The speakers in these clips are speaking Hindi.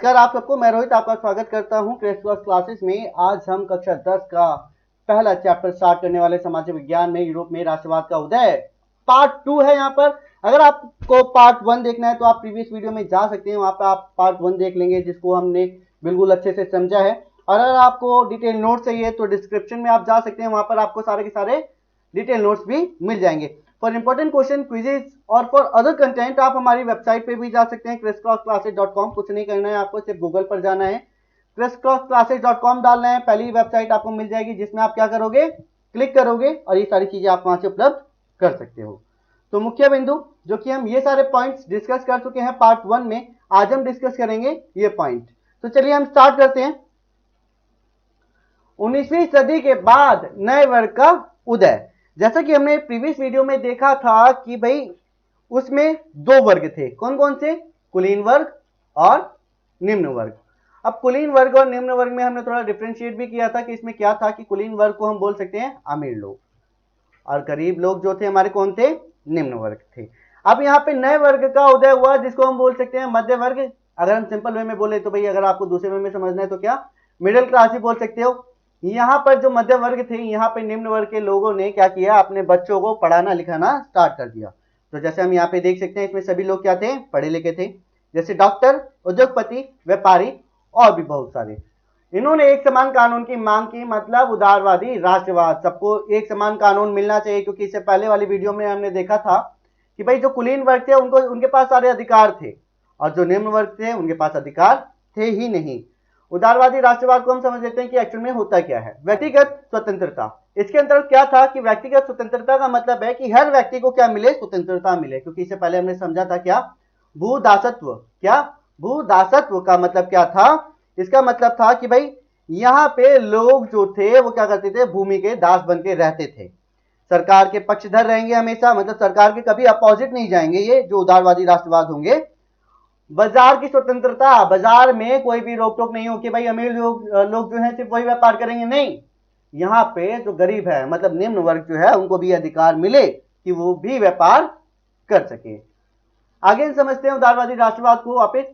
नमस्कार आप सबको, मैं रोहित आपका स्वागत करता हूं क्रैश कोर्स क्लासेस में। आज हम कक्षा 10 का पहला चैप्टर स्टार्ट करने वाले सामाजिक विज्ञान में यूरोप में राष्ट्रवाद का उदय पार्ट 2 है। यहाँ पर अगर आपको पार्ट 1 देखना है तो आप प्रीवियस वीडियो में जा सकते हैं, वहां पर आप पार्ट 1 देख लेंगे जिसको हमने बिल्कुल अच्छे से समझा है। और अगर आपको डिटेल नोट चाहिए तो डिस्क्रिप्शन में आप जा सकते हैं, वहां पर आपको सारे के सारे डिटेल नोट्स भी मिल जाएंगे। फॉर इंपॉर्टेंट क्वेश्चन, क्विजेज और फॉर अदर कंटेंट आप हमारी वेबसाइट पे भी जा सकते हैं crisscrossclasses.com। कुछ नहीं करना है, आपको सिर्फ गूगल पर जाना है, crisscrossclasses.com डालना है, पहली वेबसाइट आपको मिल जाएगी जिसमें आप क्या करोगे, क्लिक करोगे और ये सारी चीजें आप वहां से उपलब्ध कर सकते हो। तो मुख्य बिंदु जो कि हम ये सारे पॉइंट्स डिस्कस कर चुके हैं पार्ट 1 में, आज हम डिस्कस करेंगे ये पॉइंट। तो चलिए हम स्टार्ट करते हैं। 19वीं सदी के बाद नए वर्ग का उदय। जैसा कि हमने प्रीवियस वीडियो में देखा था कि भाई उसमें दो वर्ग थे, कौन कौन से, कुलीन वर्ग और निम्न वर्ग। अब कुलीन वर्ग और निम्न वर्ग में हमने थोड़ा डिफरेंशिएट भी किया था कि इसमें क्या था कि कुलीन वर्ग को हम बोल सकते हैं अमीर लोग और गरीब लोग जो थे हमारे कौन थे, निम्न वर्ग थे। अब यहाँ पे नए वर्ग का उदय हुआ जिसको हम बोल सकते हैं मध्य वर्ग। अगर हम सिंपल वे में बोले तो भाई अगर आपको दूसरे वे में समझना है तो क्या, मिडिल क्लास ही बोल सकते हो। यहाँ पर जो मध्य वर्ग थे, यहाँ पे निम्न वर्ग के लोगों ने क्या किया, अपने बच्चों को पढ़ाना लिखाना स्टार्ट कर दिया। तो जैसे हम यहाँ पे देख सकते हैं इसमें सभी लोग क्या थे, पढ़े लिखे थे, जैसे डॉक्टर, उद्योगपति, व्यापारी और भी बहुत सारे। इन्होंने एक समान कानून की मांग की, मतलब उदारवादी राष्ट्रवाद, सबको एक समान कानून मिलना चाहिए। क्योंकि इससे पहले वाली वीडियो में हमने देखा था कि भाई जो कुलीन वर्ग थे उनको उनके पास सारे अधिकार थे और जो निम्न वर्ग थे उनके पास अधिकार थे ही नहीं। उदारवादी राष्ट्रवाद को हम समझ लेते हैं कि एक्चुअल में होता क्या है, व्यक्तिगत स्वतंत्रता। इसके अंतर्गत क्या था कि व्यक्तिगत स्वतंत्रता का मतलब है कि हर व्यक्ति को क्या मिले, स्वतंत्रता मिले। क्योंकि इससे पहले हमने समझा था क्या, भूदासत्व। क्या भूदासत्व का मतलब क्या था, इसका मतलब था कि भाई यहाँ पे लोग जो थे वो क्या करते थे, भूमि के दास बन के रहते थे, सरकार के पक्षधर रहेंगे हमेशा, मतलब सरकार के कभी अपोजिट नहीं जाएंगे ये जो उदारवादी राष्ट्रवाद होंगे। बाजार की स्वतंत्रता, बाजार में कोई भी रोक टोक नहीं हो कि भाई अमीर लोग जो है सिर्फ वही व्यापार करेंगे, नहीं, यहाँ पे जो गरीब है मतलब निम्न वर्ग जो है उनको भी अधिकार मिले कि वो भी व्यापार कर सके। आगे समझते हैं उदारवादी राष्ट्रवाद को वापिस।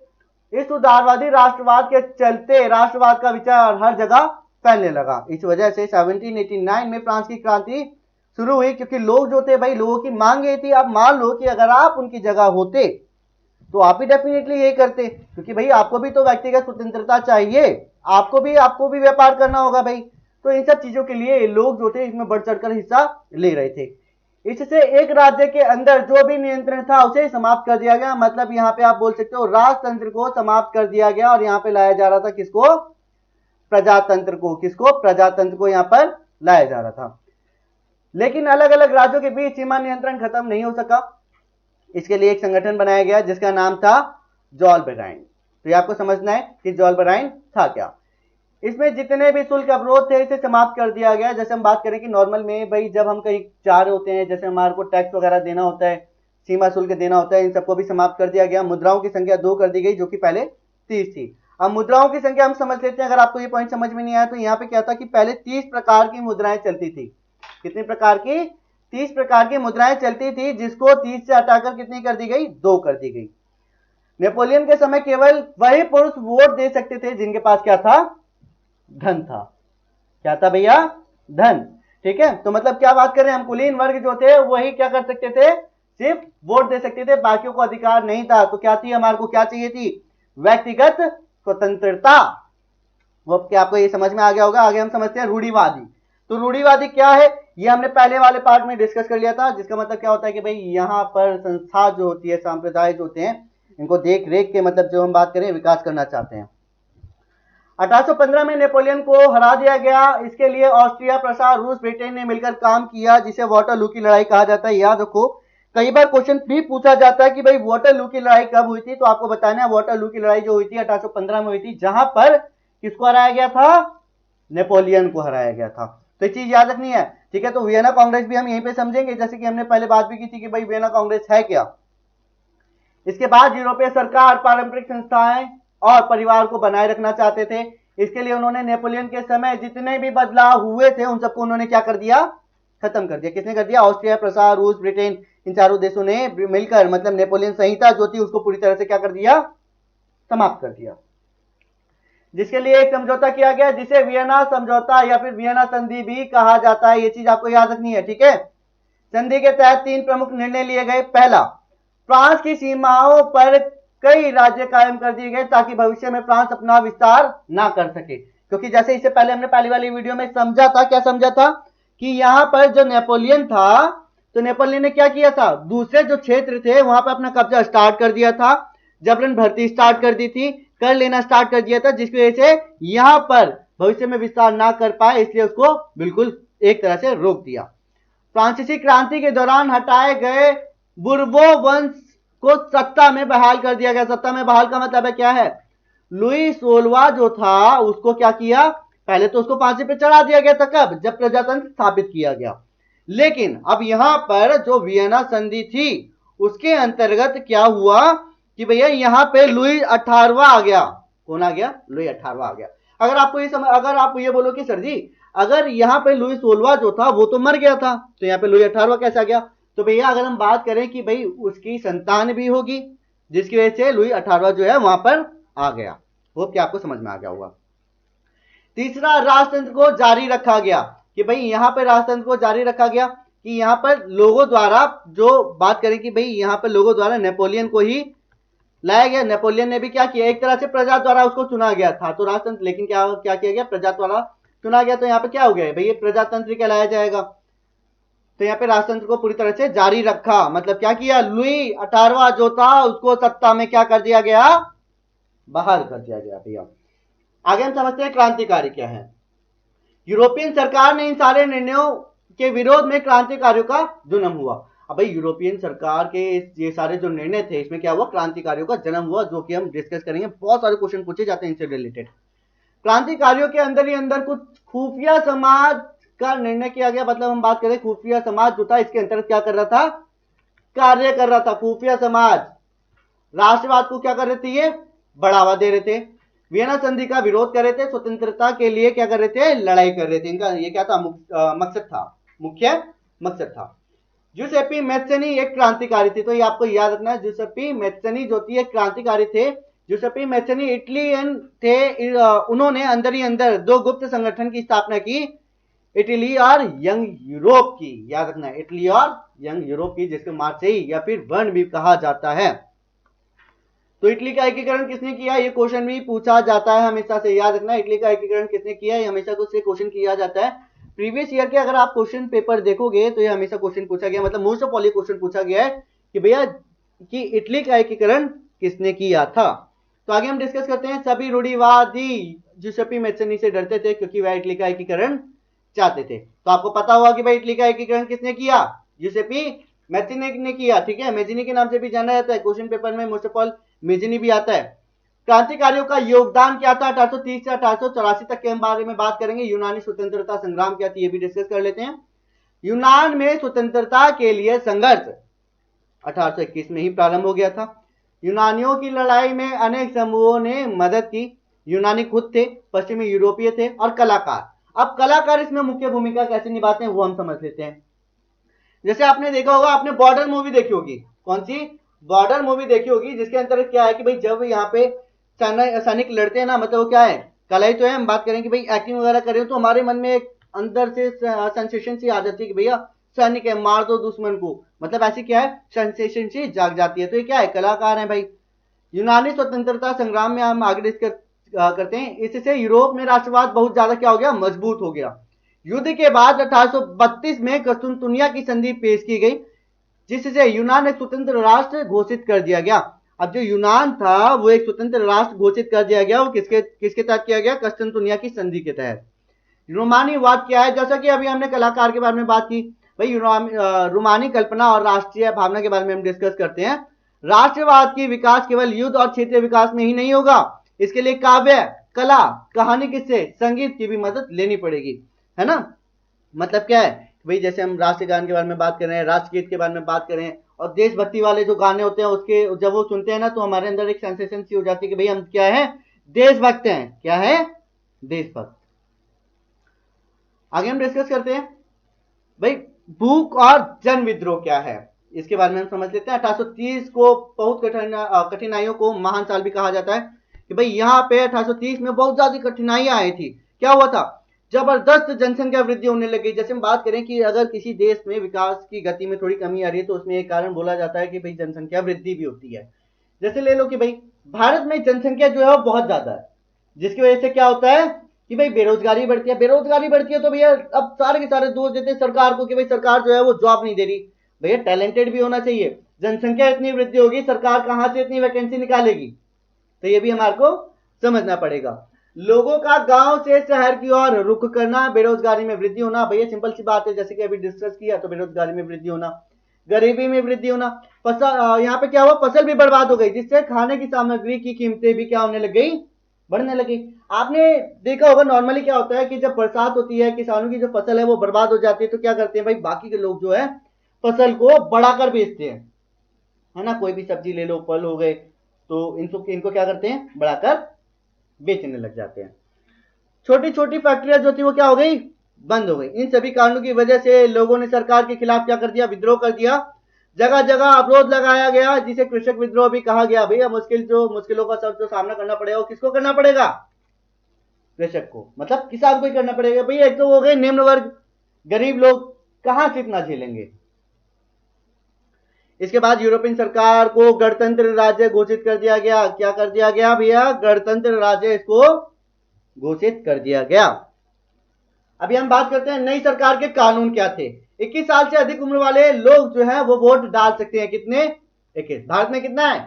इस उदारवादी राष्ट्रवाद के चलते राष्ट्रवाद का विचार हर जगह फैलने लगा। इस वजह से 1789 में फ्रांस की क्रांति शुरू हुई, क्योंकि लोग जो थे भाई, लोगों की मांग ये थी। अब मान लो कि अगर आप उनकी जगह होते तो आप ही डेफिनेटली ये करते, क्योंकि भाई आपको भी तो व्यक्तिगत स्वतंत्रता चाहिए, आपको भी व्यापार करना होगा भाई। तो इन सब चीजों के लिए लोग जो थे इसमें बढ़ चढ़कर हिस्सा ले रहे थे। इससे एक राज्य के अंदर जो भी नियंत्रण था उसे समाप्त कर दिया गया, मतलब यहाँ पे आप बोल सकते हो राजतंत्र को समाप्त कर दिया गया और यहाँ पे लाया जा रहा था किसको, प्रजातंत्र को। किसको, प्रजातंत्र को यहाँ पर लाया जा रहा था। लेकिन अलग अलग राज्यों के बीच सीमा नियंत्रण खत्म नहीं हो सका। इसके लिए एक संगठन बनाया गया जिसका नाम था जोलबेराइन। तो ये आपको समझना है कि जोलबेराइन था क्या। इसमें जितने भी शुल्क अवरोध थे इसे समाप्त कर दिया गया। जैसे हम बात करें कि नॉर्मल में भाई जब हम कहीं जा रहे होते हैं, जैसे हमारे को टैक्स वगैरह देना होता है, सीमा शुल्क देना होता है, इन सबको भी समाप्त कर दिया गया। मुद्राओं की संख्या 2 कर दी गई जो कि पहले 30 थी। अब मुद्राओं की संख्या हम समझ लेते हैं। अगर आपको ये पॉइंट समझ में नहीं आया तो यहाँ पे क्या था कि पहले 30 प्रकार की मुद्राएं चलती थी। कितने प्रकार की, 30 प्रकार की मुद्राएं चलती थी, जिसको 30 से हटाकर कितनी कर दी गई, 2 कर दी गई। नेपोलियन के समय केवल वही पुरुष वोट दे सकते थे जिनके पास क्या था, धन था। क्या था भैया, धन। ठीक है, तो मतलब क्या बात कर रहे हैं हम, कुलीन वर्ग जो थे वही क्या कर सकते थे, सिर्फ वोट दे सकते थे, बाकियों को अधिकार नहीं था। तो क्या थी, हमारे को क्या चाहिए थी, व्यक्तिगत स्वतंत्रता। वो क्या आपको ये समझ में आ गया होगा। आगे हम समझते हैं रूढ़िवादी। तो रूढ़िवादी क्या है, ये हमने पहले वाले पार्ट में डिस्कस कर लिया था, जिसका मतलब क्या होता है कि भाई यहाँ पर संस्था जो होती है, संप्रदाय जो होते हैं, इनको देख रेख के मतलब जो हम बात करें विकास करना चाहते हैं। 1815 में नेपोलियन को हरा दिया गया। इसके लिए ऑस्ट्रिया, प्रसा, रूस, ब्रिटेन ने मिलकर काम किया, जिसे वाटरलू की लड़ाई कहा जाता है। याद रखो, कई बार क्वेश्चन भी पूछा जाता है कि भाई वाटरलू की लड़ाई कब हुई थी, तो आपको बताना है वाटरलू की लड़ाई जो हुई थी 1815 में हुई थी, जहां पर किसको हराया गया था, नेपोलियन को हराया गया था। तो ये चीज याद रखनी है। ठीक है, तो वियना कांग्रेस भी हम यहीं पे समझेंगे, जैसे कि हमने पहले बात भी की थी कि भाई वियना कांग्रेस है क्या। इसके बाद यूरोपीय सरकार पारंपरिक संस्थाएं और परिवार को बनाए रखना चाहते थे। इसके लिए उन्होंने नेपोलियन के समय जितने भी बदलाव हुए थे उन सबको उन्होंने क्या कर दिया, खत्म कर दिया। किसने कर दिया, ऑस्ट्रिया, प्रसा, रूस, ब्रिटेन, इन चारों देशों ने मिलकर मतलब नेपोलियन संहिता जो थी उसको पूरी तरह से क्या कर दिया, समाप्त कर दिया। जिसके लिए एक समझौता किया गया जिसे वियना समझौता या फिर वियना संधि भी कहा जाता है। ये चीज आपको याद रखनी है, ठीक है। संधि के तहत 3 प्रमुख निर्णय लिए गए। पहला, फ्रांस की सीमाओं पर कई राज्य कायम कर दिए गए ताकि भविष्य में फ्रांस अपना विस्तार ना कर सके, क्योंकि जैसे इससे पहले हमने पहली वाली वीडियो में समझा था, क्या समझा था कि यहां पर जो नेपोलियन था, तो नेपोलियन ने क्या किया था, दूसरे जो क्षेत्र थे वहां पर अपना कब्जा स्टार्ट कर दिया था, जबरन भर्ती स्टार्ट कर दी थी, कर लेना स्टार्ट कर दिया था, जिसकी वजह से यहां पर भविष्य में विस्तार ना कर पाए, इसलिए उसको बिल्कुल एक तरह से रोक दिया। फ्रांसीसी क्रांति के दौरान हटाए गए बुर्बो वंश को सत्ता में बहाल कर दिया गया। सत्ता में बहाल का मतलब है क्या है, लुई 16वां जो था उसको क्या किया, पहले तो उसको फांसी पे चढ़ा दिया गया था, कब, जब प्रजातंत्र स्थापित किया गया। लेकिन अब यहां पर जो वियना संधि थी उसके अंतर्गत क्या हुआ कि भैया यहां पे लुई 18वां आ गया। कौन आ गया, लुई 18वां आ गया। अगर आपको ये अगर आप ये बोलो कि सर जी अगर यहां पे लुई 16वां जो था वो तो मर गया था, तो यहां पे लुई 18वां कैसे आ गया, तो भैया अगर हम बात करें कि भाई उसकी संतान भी होगी, जिसकी वजह से लुई 18वां जो है वहां पर आ गया। वो क्या आपको समझ में आ गया होगा। तीसरा, राजतंत्र को जारी रखा गया, कि भाई यहां पर राजतंत्र को जारी रखा गया कि यहां पर लोगों द्वारा, जो बात करें कि भाई यहां पर लोगों द्वारा नेपोलियन को ही लाया गया। नेपोलियन ने भी क्या किया, एक तरह से प्रजा द्वारा उसको चुना गया था, तो राजतंत्र, लेकिन क्या क्या किया गया, प्रजा द्वारा चुना गया, तो यहाँ पे क्या हो गया भाई, ये प्रजातंत्र कहलाया जाएगा। तो यहाँ पे राजतंत्र को पूरी तरह से जारी रखा, मतलब क्या किया, लुई 18वां जो था उसको सत्ता में क्या कर दिया गया, बहाल कर दिया गया। भैया आगे हम समझते हैं क्रांतिकारी क्या है। यूरोपियन सरकार ने इन सारे निर्णयों के विरोध में क्रांतिकारियों का जन्म हुआ। अब भाई यूरोपियन सरकार के ये सारे जो निर्णय थे इसमें क्या हुआ, क्रांतिकारियों का जन्म हुआ, जो कि हम डिस्कस करेंगे। बहुत सारे क्वेश्चन पूछे जाते हैं इनसे रिलेटेड। क्रांतिकारियों के अंदर ही अंदर कुछ खुफिया समाज का निर्णय किया गया, मतलब हम बात करें खुफिया समाज जो था इसके अंतर्गत क्या कर रहा था, कार्य कर रहा था। खुफिया समाज राष्ट्रवाद को क्या कर रहे थे, ये बढ़ावा दे रहे थे, वियना संधि का विरोध कर रहे थे, स्वतंत्रता के लिए क्या कर रहे थे, लड़ाई कर रहे थे। इनका ये क्या था, मकसद था, मुख्य मकसद था। जूसेप्पी मैत्सनी एक क्रांतिकारी थे, तो ये आपको याद रखना है, जूसेप्पी मैत्सनी जो थी एक क्रांतिकारी थे। जूसेप्पी मैत्सनी इटलियन थे। उन्होंने अंदर ही अंदर 2 गुप्त संगठन की स्थापना की, इटली और यंग यूरोप की। याद रखना है, इटली और यंग यूरोप की, जिसको मार्सेई या फिर बर्न भी कहा जाता है। तो इटली का एकीकरण किसने किया, ये क्वेश्चन भी पूछा जाता है हमेशा से। याद रखना, इटली का एकीकरण किसने किया, ये हमेशा से क्वेश्चन किया जाता है। प्रीवियस ईयर के अगर आप क्वेश्चन पेपर देखोगे तो ये हमेशा क्वेश्चन पूछा गया, मतलब मोस्ट ऑफ ऑल क्वेश्चन पूछा गया है कि भैया कि इटली का एकीकरण किसने किया था। तो आगे हम डिस्कस करते हैं। सभी रूढ़िवादी जूसेप्पी मैत्सनी से डरते थे क्योंकि वह इटली का एकीकरण चाहते थे। तो आपको पता होगा कि भाई इटली का एकीकरण किसने किया, जूसेप्पी मैत्सनी ने किया, ठीक है। मैजिनी के नाम से भी जाना जाता है, क्वेश्चन पेपर में मोस्ट ऑफ ऑल मेजिनी भी आता है। क्रांतिकारियों का योगदान क्या था 1830 से 1884 तक के बारे में बात करेंगे। यूनानी स्वतंत्रता संग्राम क्या थी ये भी डिस्कस कर लेते हैं। यूनान में स्वतंत्रता के लिए संघर्ष 1821 में ही प्रारंभ हो गया था। यूनानियों की लड़ाई में अनेक समूहों ने मदद की। यूनानी खुद थे, पश्चिमी यूरोपीय थे और कलाकार। अब कलाकार इसमें मुख्य भूमिका कैसे निभाते हैं वो हम समझ लेते हैं। जैसे आपने देखा होगा, आपने बॉर्डर मूवी देखी होगी, कौन सी, बॉर्डर मूवी देखी होगी, जिसके अंतर्गत क्या है कि भाई जब यहाँ पे सैनिक लड़ते हैं ना, मतलब वो क्या है, कला ही तो है। हम बात करें कि भाई एक्टिंग वगैरह करें तो हमारे मन में एक अंदर से सेंसेशन सी आ जाती है कि भैया सैनिक है, मार दो दुश्मन को, मतलब ऐसी क्या है, सेंसेशन सी जाग जाती है। तो ये क्या है, कलाकार है भाई। यूनानी स्वतंत्रता संग्राम में हम आगे डिस्कस करते हैं। इससे यूरोप में राष्ट्रवाद बहुत ज्यादा क्या हो गया, मजबूत हो गया। युद्ध के बाद 1832 में कस्तुनतुनिया की संधि पेश की गई, जिससे यूनान एक स्वतंत्र राष्ट्र घोषित कर दिया गया। अब जो यूनान था वो एक स्वतंत्र राष्ट्र घोषित कर दिया गया, वो किसके तहत किया गया, कस्तुनतुनिया की संधि के तहत। रोमानीवाद क्या है, जैसा कि अभी हमने कलाकार के बारे में बात की, भाई रोमानी कल्पना और राष्ट्रीय भावना के बारे में हम डिस्कस करते हैं। राष्ट्रवाद की विकास केवल युद्ध और क्षेत्रीय विकास में ही नहीं होगा, इसके लिए काव्य, कला, कहानी, किससे, संगीत की भी मदद लेनी पड़ेगी, है ना। मतलब क्या है भाई, जैसे हम राष्ट्रगान के बारे में बात कर रहे हैं, राष्ट्रगीत के बारे में बात करें, और देशभक्ति वाले जो गाने होते हैं उसके जब वो सुनते हैं ना तो हमारे अंदर एक सेंसेशन सी हो जाती है कि भाई हम क्या है, देशभक्त हैं। क्या है, देशभक्त। आगे हम डिस्कस करते हैं भाई भूख और जन विद्रोह क्या है, इसके बारे में हम समझ लेते हैं। 1830 को बहुत कठिनाइयों को महान साल भी कहा जाता है, कि भाई यहाँ पे 1830 में बहुत ज्यादा कठिनाइयां आई थी। क्या हुआ था? जबरदस्त जनसंख्या वृद्धि होने लगी। जैसे हम बात करें कि अगर किसी देश में विकास की गति में थोड़ी कमी आ रही है तो उसमें एक कारण बोला जाता है कि भाई जनसंख्या वृद्धि भी होती है। जैसे ले लो कि भाई भारत में जनसंख्या जो है वो बहुत ज्यादा है, जिसकी वजह से क्या होता है कि भाई बेरोजगारी बढ़ती है। बेरोजगारी बढ़ती है तो भैया अब सारे के सारे दोष देते हैं सरकार को कि भाई सरकार जो है वो जॉब नहीं दे रही। भैया टैलेंटेड भी होना चाहिए। जनसंख्या इतनी वृद्धि होगी, सरकार कहां से इतनी वैकेंसी निकालेगी? तो ये भी हमारे को समझना पड़ेगा। लोगों का गांव से शहर की ओर रुख करना, बेरोजगारी में वृद्धि होना। भैया सिंपल सी बात है, जैसे कि अभी डिस्कस किया, तो बेरोजगारी में वृद्धि होना, गरीबी में वृद्धि होना, फसल यहाँ पे क्या हुआ, फसल भी बर्बाद हो गई, जिससे खाने की सामग्री की कीमतें भी क्या होने लग गई, बढ़ने लगी। आपने देखा होगा नॉर्मली क्या होता है कि जब बरसात होती है, किसानों की जो फसल है वो बर्बाद हो जाती है, तो क्या करते हैं भाई, बाकी के लोग जो है फसल को बढ़ाकर बेचते हैं, है ना। कोई भी सब्जी ले लो, फल हो गए, तो इनको क्या करते हैं, बढ़ाकर बेचने लग जाते हैं। छोटी छोटी फैक्ट्रियां जो थी वो क्या हो गई, बंद हो गई। इन सभी कारणों की वजह से लोगों ने सरकार के खिलाफ क्या कर दिया, विद्रोह कर दिया। जगह जगह अवरोध लगाया गया, जिसे कृषक विद्रोह भी कहा गया। भैया मुश्किलों का सब जो सामना करना पड़ेगा वो किसको करना पड़ेगा, कृषक को, मतलब किसान को ही करना पड़ेगा। भैया एक तो हो गए निम्न वर्ग, गरीब लोग कहां से इतना झेलेंगे। इसके बाद यूरोपियन सरकार को गणतंत्र राज्य घोषित कर दिया गया। क्या कर दिया गया भैया, गणतंत्र राज्य इसको घोषित कर दिया गया। अभी हम बात करते हैं नई सरकार के कानून क्या थे। 21 साल से अधिक उम्र वाले लोग जो है वो वोट डाल सकते हैं। कितने, 21। भारत में कितना है,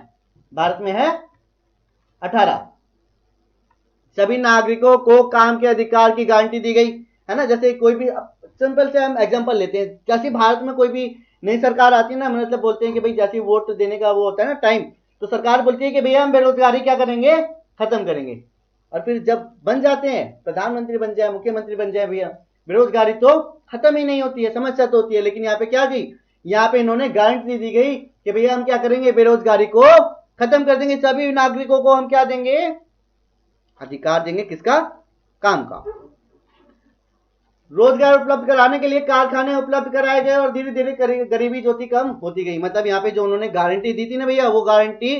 भारत में है 18। सभी नागरिकों को काम के अधिकार की गारंटी दी गई, है ना। जैसे कोई भी सिंपल से हम एग्जांपल लेते हैं, जैसे भारत में कोई भी नई सरकार आती है ना, मतलब बोलते हैं कि भाई जैसे वोट देने का वो होता है ना टाइम, तो सरकार बोलती है कि भैया हम बेरोजगारी क्या करेंगे, खत्म करेंगे। और फिर जब बन जाते हैं, प्रधानमंत्री बन जाए, मुख्यमंत्री बन जाए, भैया बेरोजगारी तो खत्म ही नहीं होती है, समस्या तो होती है। लेकिन यहाँ पे क्या की, यहाँ पे इन्होंने गारंटी दी गई कि भैया हम क्या करेंगे, बेरोजगारी को खत्म कर देंगे। सभी नागरिकों को हम क्या देंगे, अधिकार देंगे, किसका, काम का। रोजगार उपलब्ध कराने के लिए कारखाने उपलब्ध कराए गए और धीरे धीरे गरीबी जो थी कम होती गई। मतलब यहाँ पे जो उन्होंने गारंटी दी थी ना भैया, वो गारंटी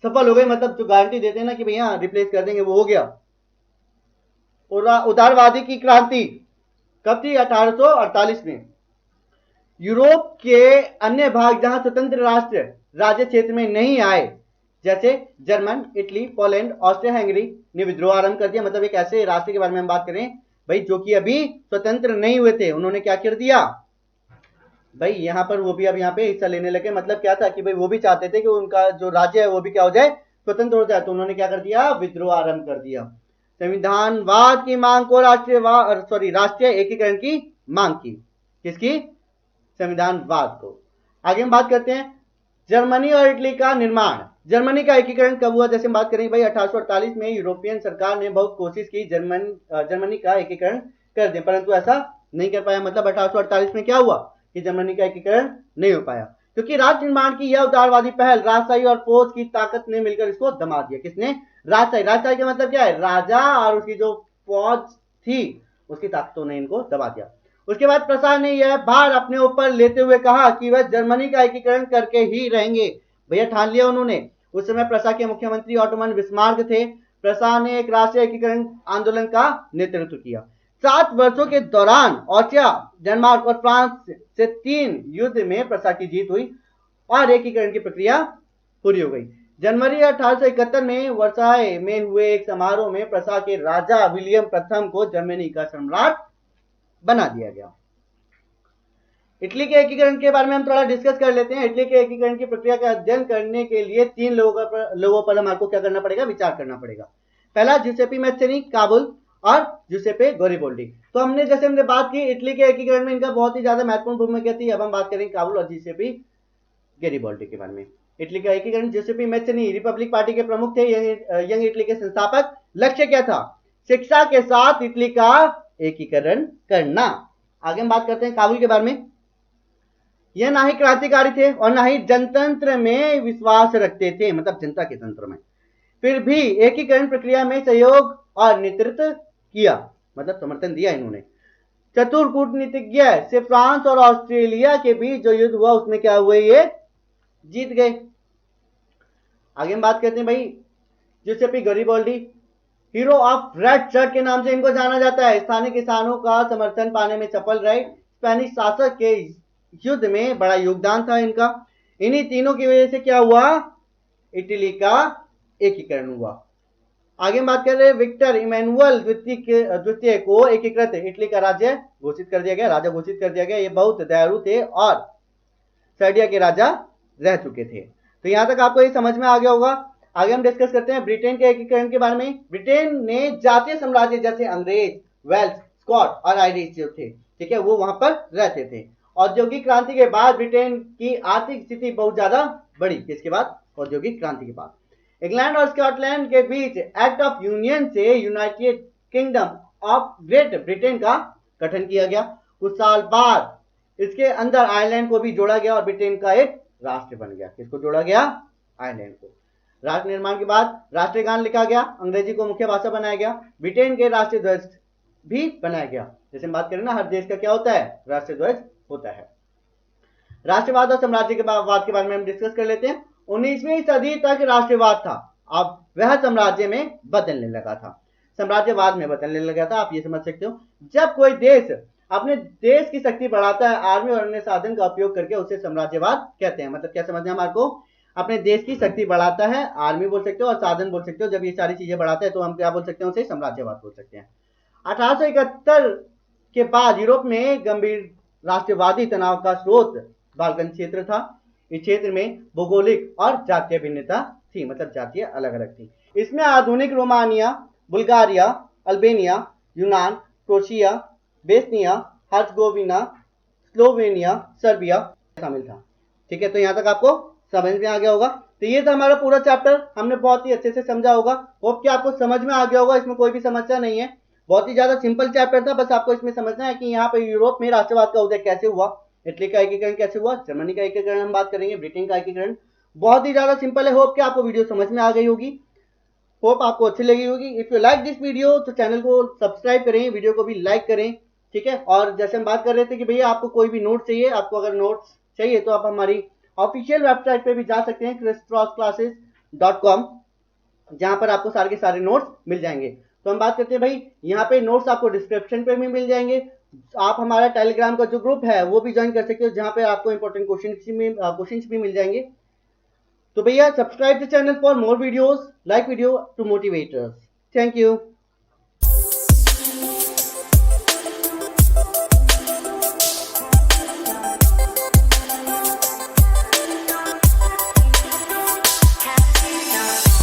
सफल हो गई। मतलब जो गारंटी देते हैं ना कि भैया रिप्लेस कर देंगे, वो हो गया। उदारवादी की क्रांति कब थी, 1848 में। यूरोप के अन्य भाग जहां स्वतंत्र राष्ट्र राज्य क्षेत्र में नहीं आए, जैसे German, Italy, Poland, Austria Hungary ने विद्रोह आरंभ कर दिया। मतलब एक ऐसे राष्ट्र के बारे में हम बात करें भाई जो कि अभी स्वतंत्र नहीं हुए थे, उन्होंने क्या कर दिया भाई, यहां पर वो भी अब यहाँ पे हिस्सा लेने लगे। मतलब क्या था कि भाई वो भी चाहते थे कि उनका जो राज्य है वो भी क्या हो जाए, स्वतंत्र हो जाए, तो उन्होंने क्या कर दिया, विद्रोह आरंभ कर दिया। संविधानवाद की मांग को राष्ट्रीय एकीकरण की मांग की, किसकी, संविधानवाद को। आगे हम बात करते हैं जर्मनी और इटली का निर्माण। जर्मनी का एकीकरण कब हुआ, जैसे हम बात करें भाई 1848 में यूरोपियन सरकार ने बहुत कोशिश की जर्मनी का एकीकरण कर दे, परंतु ऐसा नहीं कर पाया। मतलब 1848 में क्या हुआ कि जर्मनी का एकीकरण नहीं हो पाया, क्योंकि राज्य निर्माण की यह उदारवादी पहल राजशाही और फौज की ताकत ने मिलकर इसको दबा दिया। किसने, राजशाही। राजशाही का मतलब क्या है, राजा और उसकी जो फौज थी उसकी ताकतों ने इनको दबा दिया। उसके बाद प्रसाद ने यह भार अपने ऊपर लेते हुए कहा कि वह जर्मनी का एकीकरण करके ही रहेंगे। भैया ठान लिया उन्होंने। उस समय प्रसा के मुख्यमंत्री ऑटोमन बिस्मार्क थे। प्रसा ने एक राष्ट्रीय एकीकरण आंदोलन का नेतृत्व किया। 7 वर्षों के दौरान ऑस्ट्रिया, डेनमार्क और फ्रांस से 3 युद्ध में प्रसा की जीत हुई और एकीकरण की प्रक्रिया पूरी हो गई। जनवरी 1871 में वर्साय में हुए एक समारोह में प्रसा के राजा विलियम प्रथम को जर्मनी का सम्राट बना दिया गया। इटली के एकीकरण के बारे में हम थोड़ा डिस्कस कर लेते हैं। इटली के एकीकरण की प्रक्रिया का अध्ययन करने के लिए 3 लोगों पर हमको क्या करना पड़ेगा, विचार करना पड़ेगा। पहला जुसेपी मैस्टेनी, काबुल, और जुसेपे गैरिबोल्डी। तो हमने बात की इटली के एकीकरण में इनका बहुत ही ज्यादा महत्वपूर्ण भूमिका थी। अब हम बात करेंगे काबुल और जुसेपी गैरिबोल्डी के बारे में। इटली का एकीकरण, जुसेपी मैस्टेनी रिपब्लिक पार्टी के प्रमुख थे, यंग इटली के संस्थापक। लक्ष्य क्या था, शिक्षा के साथ इटली का एकीकरण करना। आगे हम बात करते हैं काबुल के बारे में। यह ना ही क्रांतिकारी थे और ना ही जनतंत्र में विश्वास रखते थे, मतलब जनता के तंत्र में। फिर भी एकीकरण प्रक्रिया में सहयोग और नेतृत्व किया, मतलब समर्थन दिया इन्होंने। चतुर कूटनीतिज्ञ से फ्रांस और ऑस्ट्रेलिया के बीच जो युद्ध हुआ उसमें क्या हुए, ये जीत गए। आगे हम बात करते हैं भाई जुसेपी गरीबोल्डी, हीरो ऑफ रेड शर्ट के नाम से इनको जाना जाता है। स्थानीय किसानों का समर्थन पाने में सफल रहे। स्पेनिश शासक के युद्ध में बड़ा योगदान था इनका। इन्हीं तीनों की वजह से क्या हुआ, इटली का एकीकरण हुआ। आगे बात कर रहे हैं, विक्टर इमैनुअल द्वितीय को एकीकृत इटली का राज्य घोषित कर दिया गया, राजा घोषित कर दिया गया। ये बहुत दयालु थे और सर्डिया के राजा रह चुके थे। तो यहां तक आपको ये समझ में आ गया होगा। आगे हम डिस्कस करते हैं ब्रिटेन के एकीकरण के बारे में। ब्रिटेन ने जातीय साम्राज्य जैसे अंग्रेज, वेल्स, स्कॉट और आयरिश जो थे, ठीक है, वो वहां पर रहते थे। औद्योगिक क्रांति के बाद ब्रिटेन की आर्थिक स्थिति बहुत ज्यादा बढ़ी। किसके बाद, औद्योगिक क्रांति के बाद। इंग्लैंड और स्कॉटलैंड के बीच एक्ट ऑफ यूनियन से United kingdom of great Britain का गठन किया गया। कुछ साल बाद इसके अंदर आयरलैंड को भी जोड़ा गया और ब्रिटेन का एक राष्ट्र बन गया। किसको जोड़ा गया, आयरलैंड को। राष्ट्र निर्माण के बाद राष्ट्रीय गान लिखा गया, अंग्रेजी को मुख्य भाषा बनाया गया, ब्रिटेन के राष्ट्रीय ध्वज भी बनाया गया। जैसे हम बात करें ना, हर देश का क्या होता है, राष्ट्रीय ध्वज होता है। राष्ट्रवाद और साम्राज्य के वाद के बारे में हम डिस्कस कर लेते हैं। 19वीं सदी तक राष्ट्रवाद था, अब वह साम्राज्य में बदलने लगा था, साम्राज्यवाद में बदलने लगा था। आप ये समझ सकते हो, जब कोई देश अपने देश की शक्ति बढ़ाता है आर्मी और अन्य साधन का उपयोग करके, उसे साम्राज्यवाद कहते हैं। मतलब क्या समझना हमारे को, अपने देश की शक्ति बढ़ाता है, आर्मी बोल सकते हो और साधन बोल सकते हो। जब ये सारी चीजें बढ़ाता है तो हम क्या बोल सकते हैं, उसे साम्राज्यवाद बोल सकते हैं। 1871 के बाद यूरोप में गंभीर राष्ट्रवादी तनाव का स्रोत बाल्कन क्षेत्र था। इस क्षेत्र में भौगोलिक और जातीय भिन्नता थी, मतलब जातीय अलग अलग थी। इसमें आधुनिक रोमानिया, बुल्गारिया, अल्बेनिया, यूनान, क्रोशिया, बेस्निया, हर्जगोविना, स्लोवेनिया, सर्बिया शामिल था। ठीक है, तो यहां तक आपको समझ में आ गया होगा। तो ये था हमारा पूरा चैप्टर, हमने बहुत ही अच्छे से समझा होगा। होप कि आपको समझ में आ गया होगा, इसमें कोई भी समस्या नहीं है। बहुत ही ज्यादा सिंपल चैप्टर था, बस आपको इसमें समझना है कि यहाँ पे यूरोप में राष्ट्रवाद का उदय कैसे हुआ, इटली का एकीकरण कैसे हुआ, जर्मनी का एकीकरण हम बात करेंगे, ब्रिटेन का एकीकरण। बहुत ही ज्यादा सिंपल है। होप कि आपको वीडियो समझ में आ गई होगी, होप आपको अच्छी लगी होगी। If you like this video तो चैनल को सब्सक्राइब करें, वीडियो को भी लाइक करें, ठीक है। और जैसे हम बात कर रहे थे कि भैया आपको कोई भी नोट चाहिए, आपको अगर नोट्स चाहिए तो आप हमारी ऑफिशियल वेबसाइट पे भी जा सकते हैं, crisscrossclasses.com, जहां पर आपको सारे के सारे नोट्स मिल जाएंगे। तो हम बात करते हैं भाई, यहाँ पे नोट्स आपको डिस्क्रिप्शन पे भी मिल जाएंगे। आप हमारा टेलीग्राम का जो ग्रुप है वो भी ज्वाइन कर सकते हो, जहां पे आपको इंपॉर्टेंट क्वेश्चंस भी मिल जाएंगे। तो भैया subscribe the channel for more videos, like video to motivate us. Thank you.